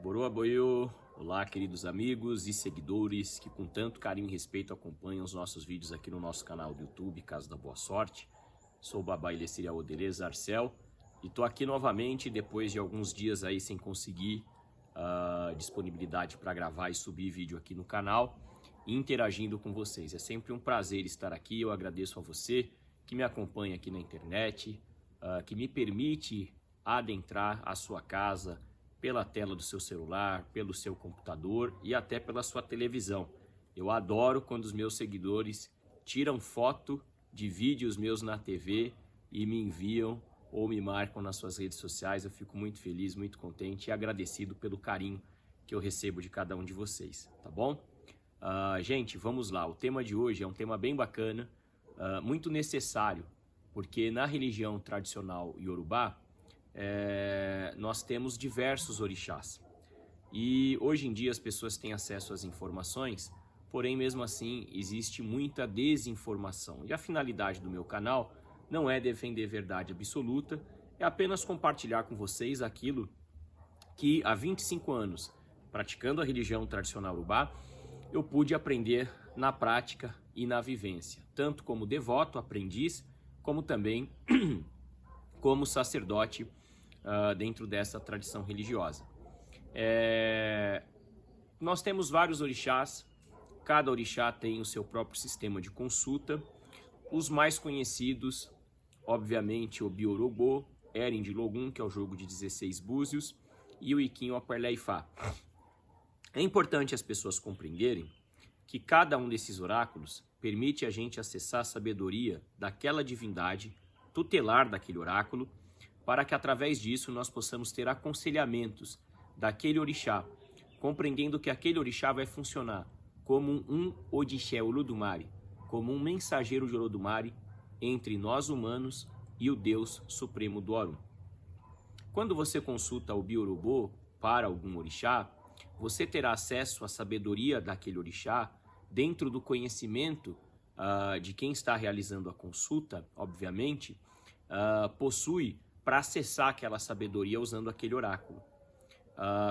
Boroa Boiô, olá queridos amigos e seguidores que com tanto carinho e respeito acompanham os nossos vídeos aqui no nosso canal do YouTube, Casa da Boa Sorte. Sou o Babá Ilessiria Odeleza Arcel e tô aqui novamente depois de alguns dias aí sem conseguir disponibilidade para gravar e subir vídeo aqui no canal e interagindo com vocês. É sempre um prazer estar aqui, eu agradeço a você que me acompanha aqui na internet, que me permite adentrar a sua casa pela tela do seu celular, pelo seu computador e até pela sua televisão. Eu adoro quando os meus seguidores tiram foto de vídeos meus na TV e me enviam ou me marcam nas suas redes sociais. Eu fico muito feliz, muito contente e agradecido pelo carinho que eu recebo de cada um de vocês, tá bom? Gente, vamos lá. O tema de hoje é um tema bem bacana, muito necessário, porque na religião tradicional Yorubá, nós temos diversos orixás e hoje em dia as pessoas têm acesso às informações, porém mesmo assim existe muita desinformação e a finalidade do meu canal não é defender verdade absoluta, é apenas compartilhar com vocês aquilo que há 25 anos praticando a religião tradicional Urubá eu pude aprender na prática e na vivência, tanto como devoto, aprendiz, como também como sacerdote dentro dessa tradição religiosa. Nós temos vários orixás, cada orixá tem o seu próprio sistema de consulta. Os mais conhecidos, obviamente, o Biorobô, Eren de Logum, que é o jogo de 16 búzios, e o Iquinho Aperleifá. É importante as pessoas compreenderem que cada um desses oráculos permite a gente acessar a sabedoria daquela divindade tutelar daquele oráculo, para que através disso nós possamos ter aconselhamentos daquele orixá, compreendendo que aquele orixá vai funcionar como um Odixé Olodumare, como um mensageiro de Olodumare entre nós humanos e o Deus Supremo do Orun. Quando você consulta o Biorobô para algum orixá, você terá acesso à sabedoria daquele orixá dentro do conhecimento de quem está realizando a consulta, obviamente, possui para acessar aquela sabedoria usando aquele oráculo.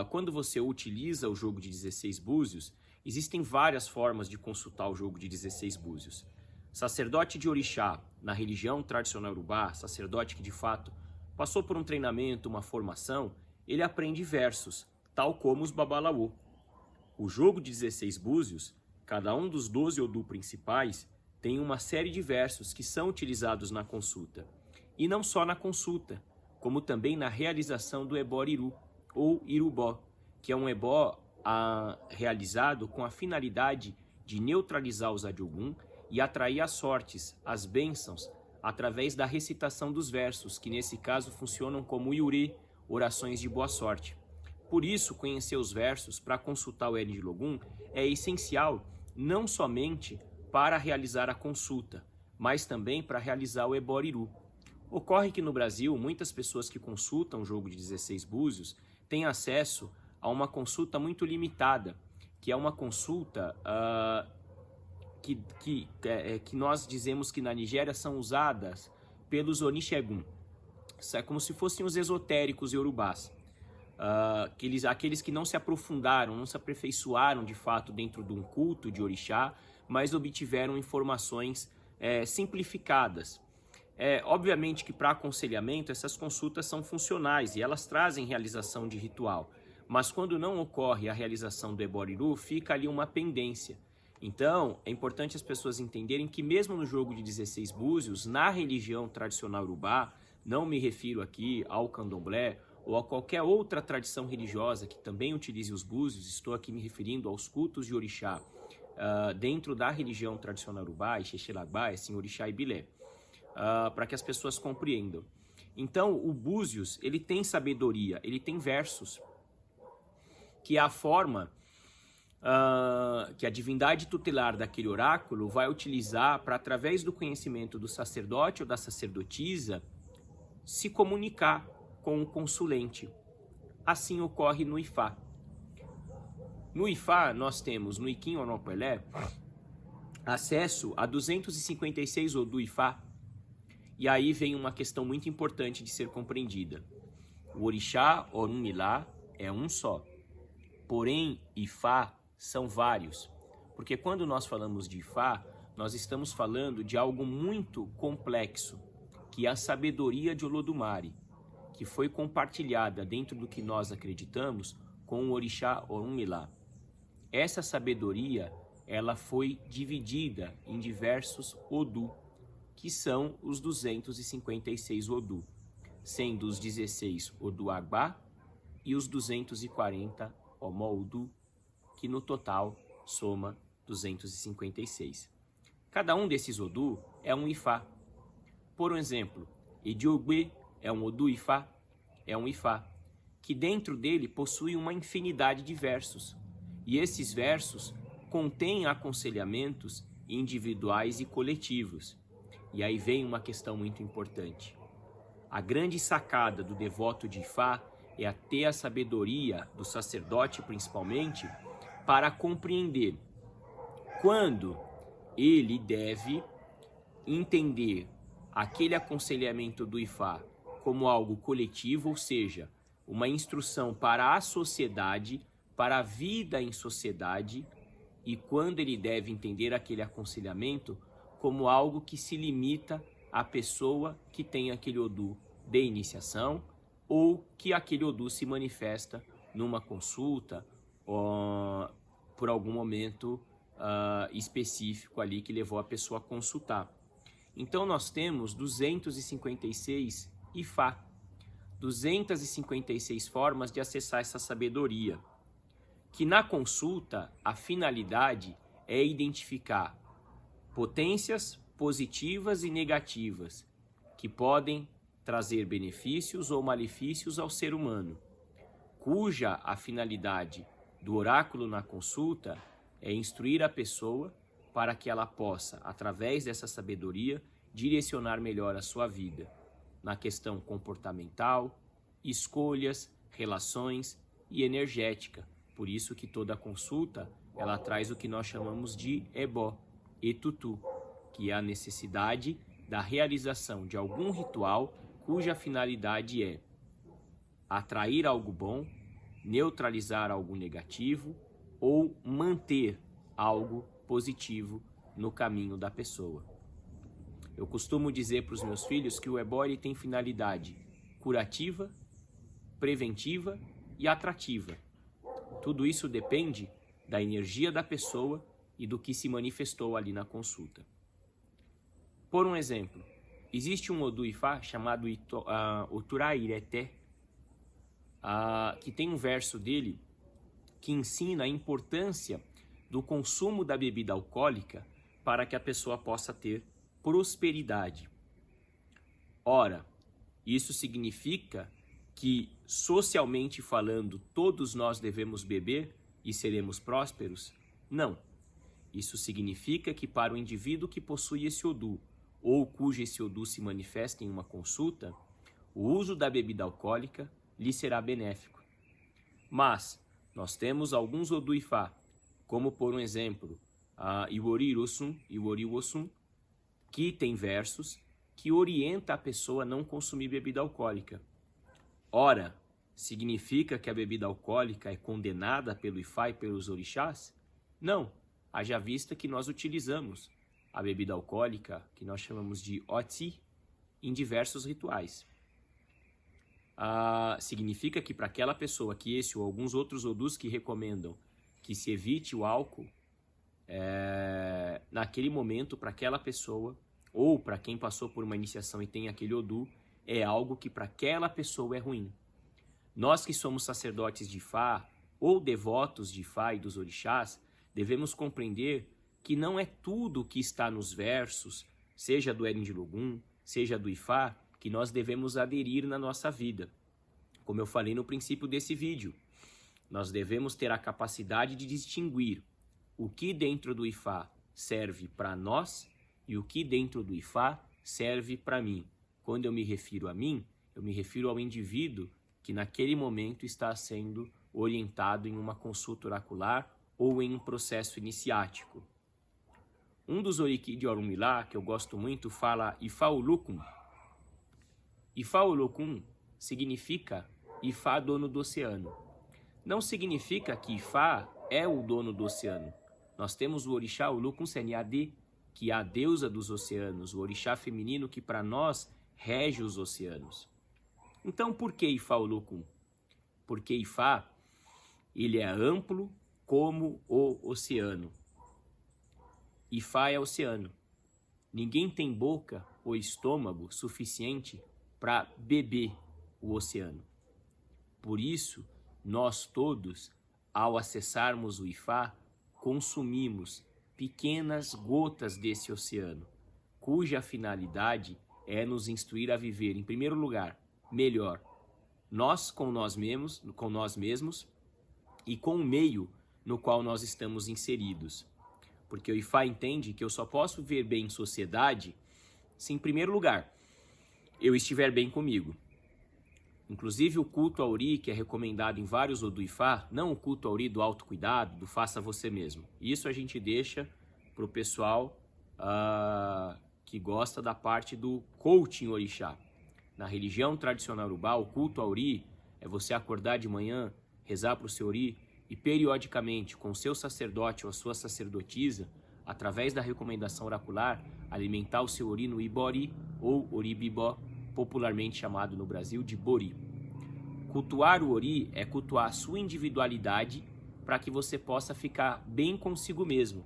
Quando você utiliza o jogo de 16 búzios, existem várias formas de consultar o jogo de 16 búzios. Sacerdote de orixá, na religião tradicional urubá, sacerdote que de fato passou por um treinamento, uma formação, ele aprende versos, tal como os babalaô. O jogo de 16 búzios, cada um dos 12 Odu principais, tem uma série de versos que são utilizados na consulta. E não só na consulta, como também na realização do ebó iru, ou irubó, que é um ebó realizado com a finalidade de neutralizar os adiogun e atrair as sortes, as bênçãos, através da recitação dos versos, que nesse caso funcionam como iuri, orações de boa sorte. Por isso, conhecer os versos para consultar o Eren de Logum é essencial, não somente para realizar a consulta, mas também para realizar o ebó iru. Ocorre que no Brasil, muitas pessoas que consultam o jogo de 16 búzios têm acesso a uma consulta muito limitada, que é uma consulta que nós dizemos que na Nigéria são usadas pelos Onishegun. Isso é como se fossem os esotéricos iorubás. Aqueles que não se aprofundaram, não se aperfeiçoaram de fato dentro de um culto de orixá, mas obtiveram informações simplificadas. Obviamente que para aconselhamento essas consultas são funcionais e elas trazem realização de ritual, mas quando não ocorre a realização do ebó iru, fica ali uma pendência. Então é importante as pessoas entenderem que mesmo no jogo de 16 búzios, na religião tradicional urubá, não me refiro aqui ao candomblé ou a qualquer outra tradição religiosa que também utilize os búzios, estou aqui me referindo aos cultos de orixá dentro da religião tradicional urubá, Ixexelagbá, assim, orixá e bilé. Para que as pessoas compreendam. Então, o búzios, ele tem sabedoria, ele tem versos, que é a forma que a divindade tutelar daquele oráculo vai utilizar para, através do conhecimento do sacerdote ou da sacerdotisa, se comunicar com o consulente. Assim ocorre no Ifá. No Ifá, nós temos, no Iquinho Onopelé, acesso a 256 Odu Ifá. E aí vem uma questão muito importante de ser compreendida. O orixá Orunmilá é um só. Porém, Ifá são vários, porque quando nós falamos de Ifá, nós estamos falando de algo muito complexo, que é a sabedoria de Olodumare, que foi compartilhada dentro do que nós acreditamos com o orixá Orunmilá. Essa sabedoria, ela foi dividida em diversos Odu, que são os 256 Odu, sendo os 16 Odu Agbá e os 240 Omo-Odu, que no total soma 256. Cada um desses Odu é um Ifá. Por exemplo, Ediogbe é um Odu Ifá, que dentro dele possui uma infinidade de versos. E esses versos contêm aconselhamentos individuais e coletivos. E aí vem uma questão muito importante. A grande sacada do devoto de Ifá é ter a sabedoria, do sacerdote principalmente, para compreender quando ele deve entender aquele aconselhamento do Ifá como algo coletivo, ou seja, uma instrução para a sociedade, para a vida em sociedade, e quando ele deve entender aquele aconselhamento como algo que se limita à pessoa que tem aquele Odu de iniciação, ou que aquele Odu se manifesta numa consulta ou por algum momento específico ali que levou a pessoa a consultar. Então nós temos 256 Ifá, 256 formas de acessar essa sabedoria, que na consulta a finalidade é identificar potências positivas e negativas que podem trazer benefícios ou malefícios ao ser humano, cuja a finalidade do oráculo na consulta é instruir a pessoa para que ela possa, através dessa sabedoria, direcionar melhor a sua vida na questão comportamental, escolhas, relações e energética. Por isso que toda consulta ela traz o que nós chamamos de ebó, etutu, que é a necessidade da realização de algum ritual cuja finalidade é atrair algo bom, neutralizar algo negativo ou manter algo positivo no caminho da pessoa. Eu costumo dizer para os meus filhos que o ebó ele tem finalidade curativa, preventiva e atrativa. Tudo isso depende da energia da pessoa e do que se manifestou ali na consulta. Por um exemplo, existe um Odu Ifá chamado Oturairete, que tem um verso dele que ensina a importância do consumo da bebida alcoólica para que a pessoa possa ter prosperidade. Ora, isso significa que, socialmente falando, todos nós devemos beber e seremos prósperos? Não. Isso significa que para o indivíduo que possui esse Odu, ou cujo esse Odu se manifesta em uma consulta, o uso da bebida alcoólica lhe será benéfico. Mas nós temos alguns Odu Ifá, como por um exemplo, a Iwori Wosun, que tem versos que orienta a pessoa a não consumir bebida alcoólica. Ora, significa que a bebida alcoólica é condenada pelo Ifá e pelos orixás? Não, haja vista que nós utilizamos a bebida alcoólica, que nós chamamos de oti, em diversos rituais. Significa que para aquela pessoa, que esse ou alguns outros Odus que recomendam que se evite o álcool, naquele momento, para aquela pessoa, ou para quem passou por uma iniciação e tem aquele Odu, é algo que para aquela pessoa é ruim. Nós que somos sacerdotes de Ifá, ou devotos de Ifá e dos orixás, devemos compreender que não é tudo que está nos versos, seja do Erin de Logum, seja do Ifá, que nós devemos aderir na nossa vida. Como eu falei no princípio desse vídeo, nós devemos ter a capacidade de distinguir o que dentro do Ifá serve para nós e o que dentro do Ifá serve para mim. Quando eu me refiro a mim, eu me refiro ao indivíduo que naquele momento está sendo orientado em uma consulta oracular ou em um processo iniciático. Um dos Oriki de Orunmilá, que eu gosto muito, fala Ifá Olokun. Ifá Olokun significa Ifá dono do oceano. não significa que Ifá é o dono do oceano. Nós temos o orixá Olokun Seniade, que é a deusa dos oceanos, o orixá feminino que para nós rege os oceanos. Então por que Ifá Olokun? Porque Ifá, ele é amplo como o oceano. Ifá é oceano. Ninguém tem boca ou estômago suficiente para beber o oceano. Por isso, nós todos, ao acessarmos o Ifá, consumimos pequenas gotas desse oceano, cuja finalidade é nos instruir a viver, em primeiro lugar, melhor, nós com nós mesmos e com o meio no qual nós estamos inseridos. Porque o Ifá entende que eu só posso viver bem em sociedade se, em primeiro lugar, eu estiver bem comigo. Inclusive o culto ao Ori, que é recomendado em vários Odu Ifá, não o culto ao Ori do autocuidado, do faça você mesmo. Isso a gente deixa para o pessoal que gosta da parte do coaching orixá. Na religião tradicional urubá, o culto ao Ori é você acordar de manhã, rezar para o seu Ori e periodicamente, com o seu sacerdote ou a sua sacerdotisa, através da recomendação oracular, alimentar o seu Ori no Ibori ou Ori Bibó, popularmente chamado no Brasil de Bori. Cultuar o Ori é cultuar a sua individualidade para que você possa ficar bem consigo mesmo,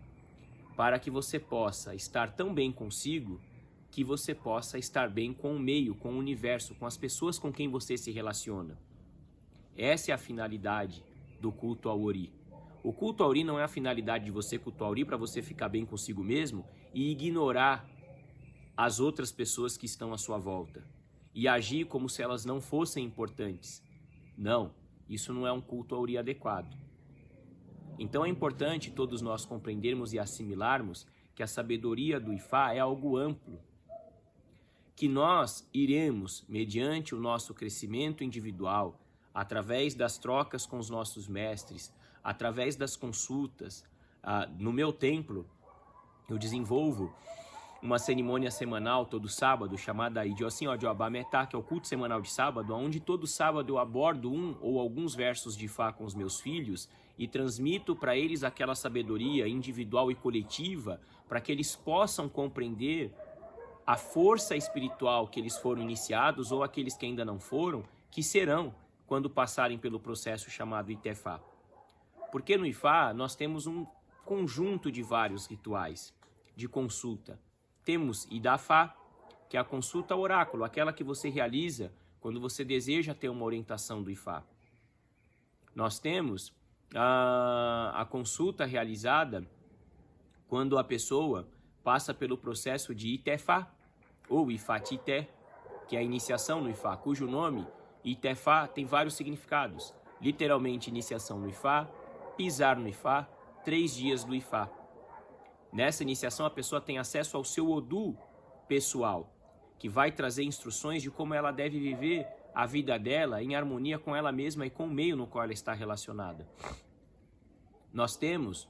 para que você possa estar tão bem consigo que você possa estar bem com o meio, com o universo, com as pessoas com quem você se relaciona. Essa é a finalidade do culto ao Ori. O culto ao Ori não é a finalidade de você cultuar o Ori para você ficar bem consigo mesmo e ignorar as outras pessoas que estão à sua volta e agir como se elas não fossem importantes. Não, isso não é um culto ao Ori adequado. Então é importante todos nós compreendermos e assimilarmos que a sabedoria do Ifá é algo amplo, que nós iremos, mediante o nosso crescimento individual, através das trocas com os nossos mestres, através das consultas. No meu templo, eu desenvolvo uma cerimônia semanal todo sábado, chamada Idiosim Odioabametá, que é o culto semanal de sábado, onde todo sábado eu abordo um ou alguns versos de Ifá com os meus filhos e transmito para eles aquela sabedoria individual e coletiva, para que eles possam compreender a força espiritual que eles foram iniciados ou aqueles que ainda não foram, que serão quando passarem pelo processo chamado Itefá. Porque no Ifá nós temos um conjunto de vários rituais de consulta. Temos Idafá, que é a consulta ao oráculo, aquela que você realiza quando você deseja ter uma orientação do Ifá. Nós temos a consulta realizada quando a pessoa passa pelo processo de Itefá, ou Ifatité, que é a iniciação no Ifá, cujo nome, Itefá, tem vários significados. Literalmente, iniciação no Ifá, pisar no Ifá, 3 dias do Ifá. Nessa iniciação, a pessoa tem acesso ao seu Odu pessoal, que vai trazer instruções de como ela deve viver a vida dela em harmonia com ela mesma e com o meio no qual ela está relacionada. Nós temos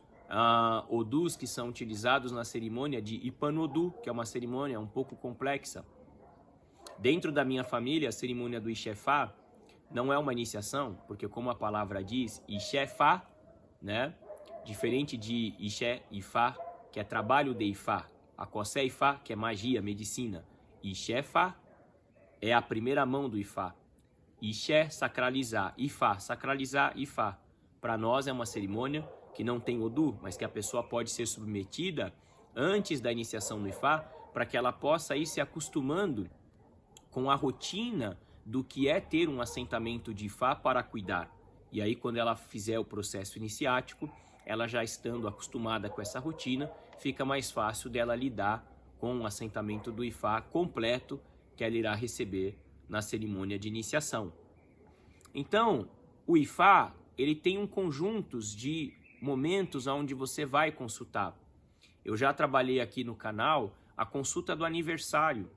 Odus que são utilizados na cerimônia de Ipanodu, que é uma cerimônia um pouco complexa. Dentro da minha família, a cerimônia do Ixefá não é uma iniciação, porque como a palavra diz, Ixefá, né? Diferente de Ixé, Ifá, que é trabalho de Ifá, a Kossé Ifá, que é magia, medicina. Ixefá é a primeira mão do Ifá. Ixé, sacralizar. Ifá, sacralizar Ifá. Para nós é uma cerimônia que não tem Odu, mas que a pessoa pode ser submetida antes da iniciação no Ifá, para que ela possa ir se acostumando com a rotina do que é ter um assentamento de Ifá para cuidar. E aí, quando ela fizer o processo iniciático, ela já estando acostumada com essa rotina, fica mais fácil dela lidar com o assentamento do Ifá completo que ela irá receber na cerimônia de iniciação. Então, o Ifá, ele tem um conjunto de momentos onde você vai consultar. Eu já trabalhei aqui no canal a consulta do aniversário.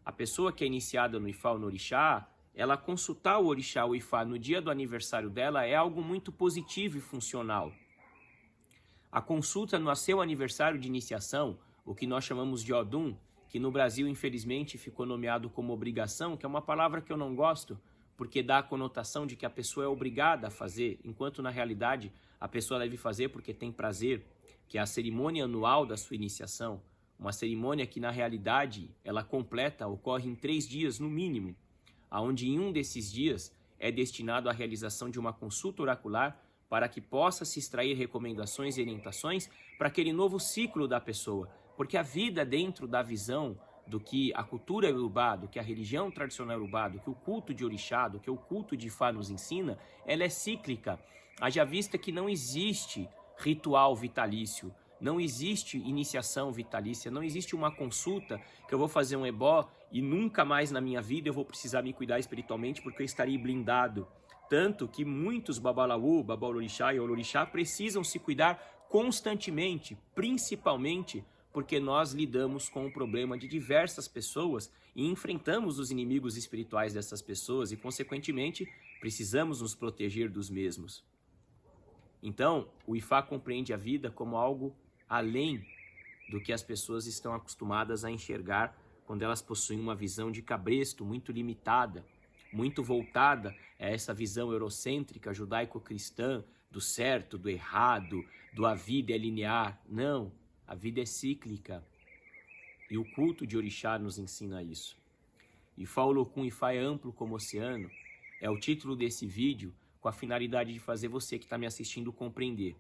A pessoa que é iniciada no Ifá ou no Orixá, ela consultar o Orixá ou o Ifá no dia do aniversário dela é algo muito positivo e funcional. A consulta no seu aniversário de iniciação, o que nós chamamos de Odum, que no Brasil infelizmente ficou nomeado como obrigação, que é uma palavra que eu não gosto, porque dá a conotação de que a pessoa é obrigada a fazer, enquanto na realidade a pessoa deve fazer porque tem prazer, que é a cerimônia anual da sua iniciação, uma cerimônia que na realidade ela completa, ocorre em 3 dias no mínimo, onde em um desses dias é destinado à realização de uma consulta oracular para que possa se extrair recomendações e orientações para aquele novo ciclo da pessoa, porque a vida dentro da visão do que a cultura iorubá, do que a religião tradicional iorubá, do que o culto de orixá, do que o culto de Ifá nos ensina, ela é cíclica. Haja vista que não existe ritual vitalício, não existe iniciação vitalícia, não existe uma consulta que eu vou fazer um ebó e nunca mais na minha vida eu vou precisar me cuidar espiritualmente porque eu estarei blindado. Tanto que muitos babalaú, babalorixá e olorixá precisam se cuidar constantemente, principalmente porque nós lidamos com o problema de diversas pessoas e enfrentamos os inimigos espirituais dessas pessoas e, consequentemente, precisamos nos proteger dos mesmos. Então, o Ifá compreende a vida como algo além do que as pessoas estão acostumadas a enxergar quando elas possuem uma visão de cabresto muito limitada, muito voltada a essa visão eurocêntrica, judaico-cristã, do certo, do errado, do a vida é linear. Não. A vida é cíclica e o culto de orixá nos ensina isso. Ifá Olokun, Ifá é amplo como oceano, é o título desse vídeo com a finalidade de fazer você que está me assistindo compreender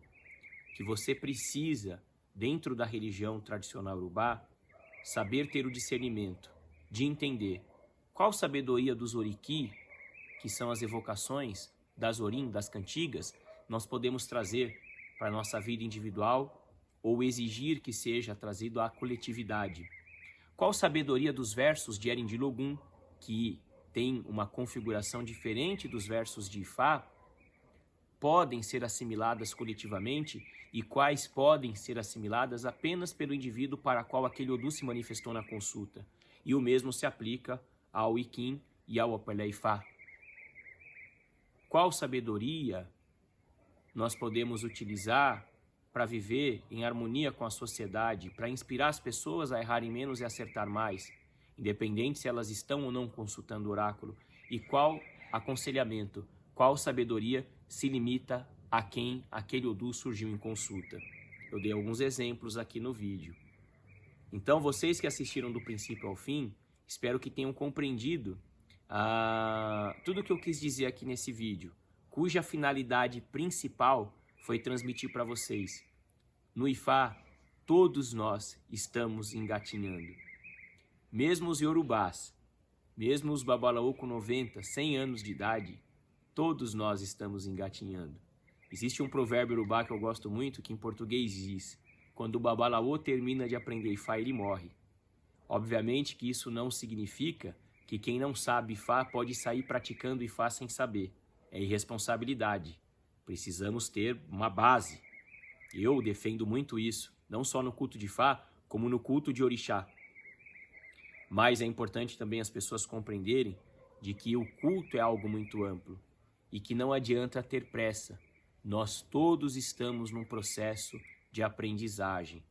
que você precisa, dentro da religião tradicional urubá, saber ter o discernimento de entender qual sabedoria dos oriki, que são as evocações das orim, das cantigas, nós podemos trazer para a nossa vida individual ou exigir que seja trazido à coletividade. Qual sabedoria dos versos de Eren de Logum, que tem uma configuração diferente dos versos de Ifá, podem ser assimiladas coletivamente e quais podem ser assimiladas apenas pelo indivíduo para qual aquele Odu se manifestou na consulta. E o mesmo se aplica ao Ikim e ao Opelé Ifá. Qual sabedoria nós podemos utilizar para viver em harmonia com a sociedade, para inspirar as pessoas a errarem menos e acertar mais, independente se elas estão ou não consultando o oráculo, e qual aconselhamento, qual sabedoria se limita a quem aquele Odu surgiu em consulta. Eu dei alguns exemplos aqui no vídeo. Então, vocês que assistiram do princípio ao fim, espero que tenham compreendido tudo o que eu quis dizer aqui nesse vídeo, cuja finalidade principal foi transmitir para vocês. No Ifá, todos nós estamos engatinhando. Mesmo os Yorubás, mesmo os Babalaô com 90, 100 anos de idade, todos nós estamos engatinhando. Existe um provérbio Yorubá que eu gosto muito, que em português diz: quando o Babalaô termina de aprender Ifá, ele morre. Obviamente que isso não significa que quem não sabe Ifá pode sair praticando Ifá sem saber. É irresponsabilidade. Precisamos ter uma base. Eu defendo muito isso, não só no culto de Ifá, como no culto de orixá. Mas é importante também as pessoas compreenderem de que o culto é algo muito amplo e que não adianta ter pressa. Nós todos estamos num processo de aprendizagem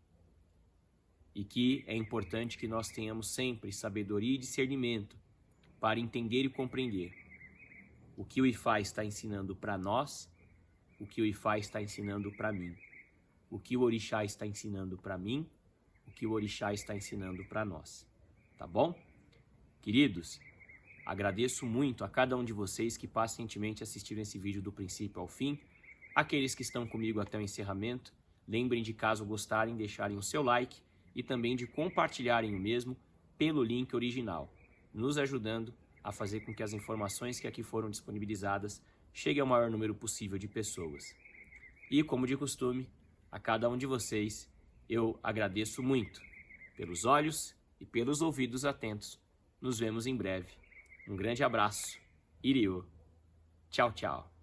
e que é importante que nós tenhamos sempre sabedoria e discernimento para entender e compreender o que o Ifá está ensinando para nós, o que o Ifá está ensinando para mim, o que o orixá está ensinando para mim, o que o orixá está ensinando para nós. Tá bom? Queridos, agradeço muito a cada um de vocês que pacientemente assistiram esse vídeo do princípio ao fim. Aqueles que estão comigo até o encerramento, lembrem de, caso gostarem, deixarem o seu like e também de compartilharem o mesmo pelo link original, nos ajudando a fazer com que as informações que aqui foram disponibilizadas cheguem ao maior número possível de pessoas. E, como de costume, a cada um de vocês eu agradeço muito pelos olhos e pelos ouvidos atentos. Nos vemos em breve. Um grande abraço. Iriô. Tchau, tchau.